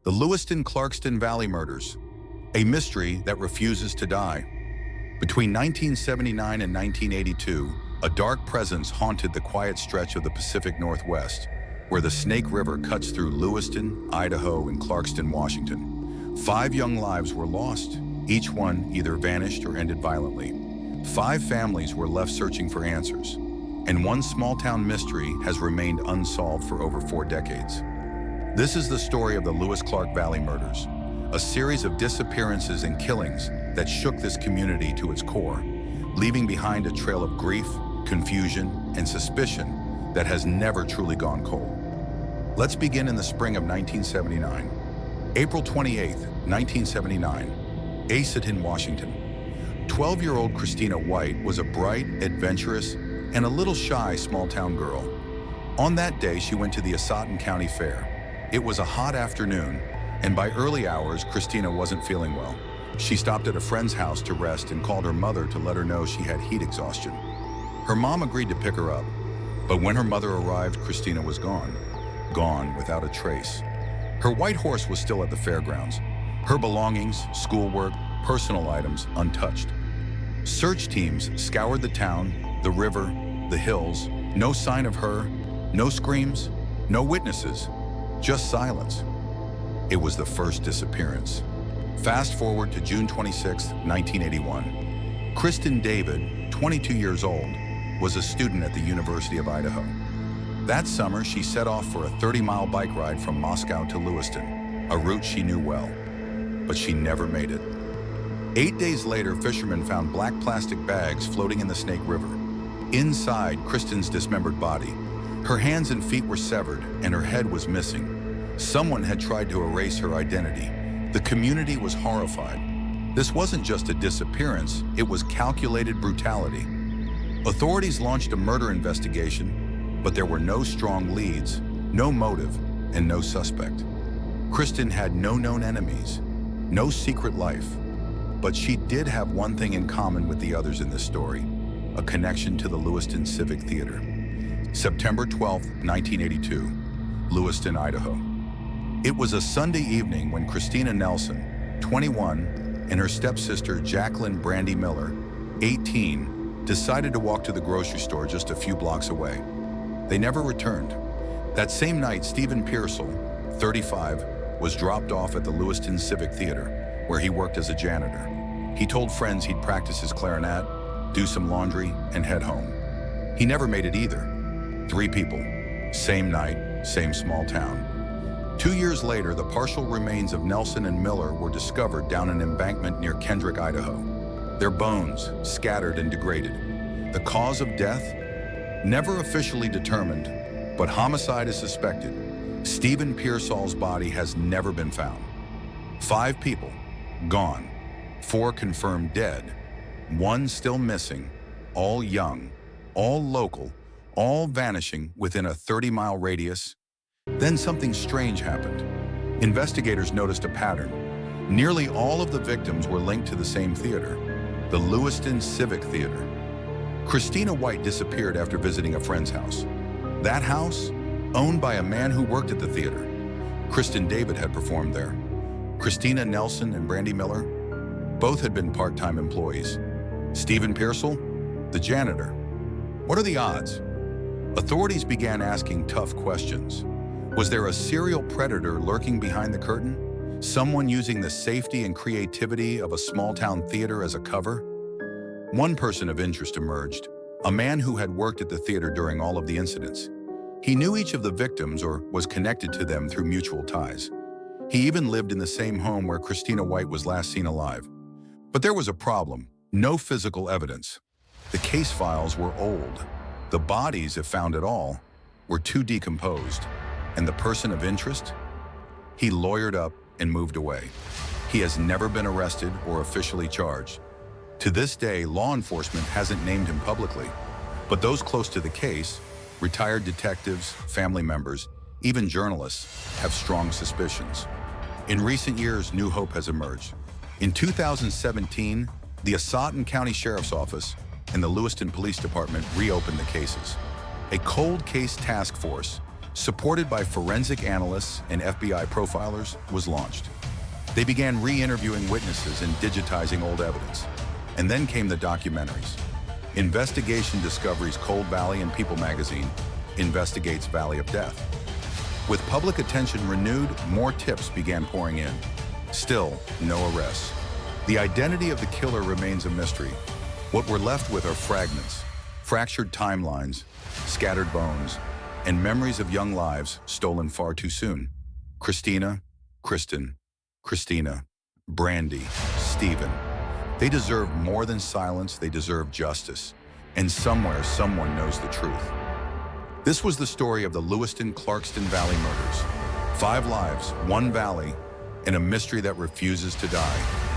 The Lewiston-Clarkston Valley murders, a mystery that refuses to die. Between 1979 and 1982, a dark presence haunted the quiet stretch of the Pacific Northwest, where the Snake River cuts through Lewiston, Idaho, and Clarkston, Washington. 5 young lives were lost, each one either vanished or ended violently. 5 families were left searching for answers, and one small-town mystery has remained unsolved for over 4 decades. This is the story of the Lewis-Clark Valley murders, a series of disappearances and killings that shook this community to its core, leaving behind a trail of grief, confusion, and suspicion that has never truly gone cold. Let's begin in the spring of 1979. April 28, 1979, Aceton, Washington. 12-year-old Christina White was a bright, adventurous, and a little shy small-town girl. On that day, she went to the Aceton County Fair. It was a hot afternoon, and by early hours, Christina wasn't feeling well. She stopped at a friend's house to rest and called her mother to let her know she had heat exhaustion. Her mom agreed to pick her up, but when her mother arrived, Christina was gone without a trace. Her white horse was still at the fairgrounds, her belongings, schoolwork, personal items untouched. Search teams scoured the town, the river, the hills. No sign of her, no screams, no witnesses. Just silence. It was the first disappearance. Fast forward to June 26, 1981. Kristen David, 22 years old, was a student at the University of Idaho. That summer, she set off for a 30-mile bike ride from Moscow to Lewiston, a route she knew well, but she never made it. 8 days later, fishermen found black plastic bags floating in the Snake River. Inside, Kristen's dismembered body. Her hands and feet were severed, and her head was missing. Someone had tried to erase her identity. The community was horrified. This wasn't just a disappearance, it was calculated brutality. Authorities launched a murder investigation, but there were no strong leads, no motive, and no suspect. Kristen had no known enemies, no secret life, but she did have one thing in common with the others in this story: a connection to the Lewiston Civic Theater. September 12, 1982, Lewiston, Idaho. It was a Sunday evening when Christina Nelson, 21, and her stepsister Jacqueline Brandy Miller, 18, decided to walk to the grocery store just a few blocks away. They never returned. That same night, Stephen Pearsall, 35, was dropped off at the Lewiston Civic Theater, where he worked as a janitor. He told friends he'd practice his clarinet, do some laundry, and head home. He never made it either. 3 people, same night, same small town. 2 years later, the partial remains of Nelson and Miller were discovered down an embankment near Kendrick, Idaho. Their bones scattered and degraded. The cause of death? Never officially determined, but homicide is suspected. Stephen Pearsall's body has never been found. 5 people, gone. 4 confirmed dead. 1 still missing, all young, all local, all vanishing within a 30-mile radius. Then something strange happened. Investigators noticed a pattern. Nearly all of the victims were linked to the same theater, the Lewiston Civic Theater. Christina White disappeared after visiting a friend's house. That house, owned by a man who worked at the theater. Kristen David had performed there. Christina Nelson and Brandy Miller, both had been part-time employees. Stephen Pearsall, the janitor. What are the odds? Authorities began asking tough questions. Was there a serial predator lurking behind the curtain? Someone using the safety and creativity of a small-town theater as a cover? One person of interest emerged, a man who had worked at the theater during all of the incidents. He knew each of the victims or was connected to them through mutual ties. He even lived in the same home where Christina White was last seen alive. But there was a problem: no physical evidence. The case files were old. The bodies, if found at all, were too decomposed. And the person of interest? He lawyered up and moved away. He has never been arrested or officially charged. To this day, law enforcement hasn't named him publicly, but those close to the case, retired detectives, family members, even journalists, have strong suspicions. In recent years, new hope has emerged. In 2017, the Aceton County Sheriff's Office and the Lewiston Police Department reopened the cases. A cold case task force, supported by forensic analysts and FBI profilers, was launched. They began re-interviewing witnesses and digitizing old evidence. And then came the documentaries. Investigation Discovery's Cold Valley and People magazine investigates Valley of Death. With public attention renewed, more tips began pouring in. Still, no arrests. The identity of the killer remains a mystery. What we're left with are fragments, fractured timelines, scattered bones, and memories of young lives stolen far too soon. Christina, Kristen, Christina, Brandy, Stephen. They deserve more than silence, they deserve justice. And somewhere, someone knows the truth. This was the story of the Lewiston-Clarkston Valley murders. 5 lives, 1 valley, and a mystery that refuses to die.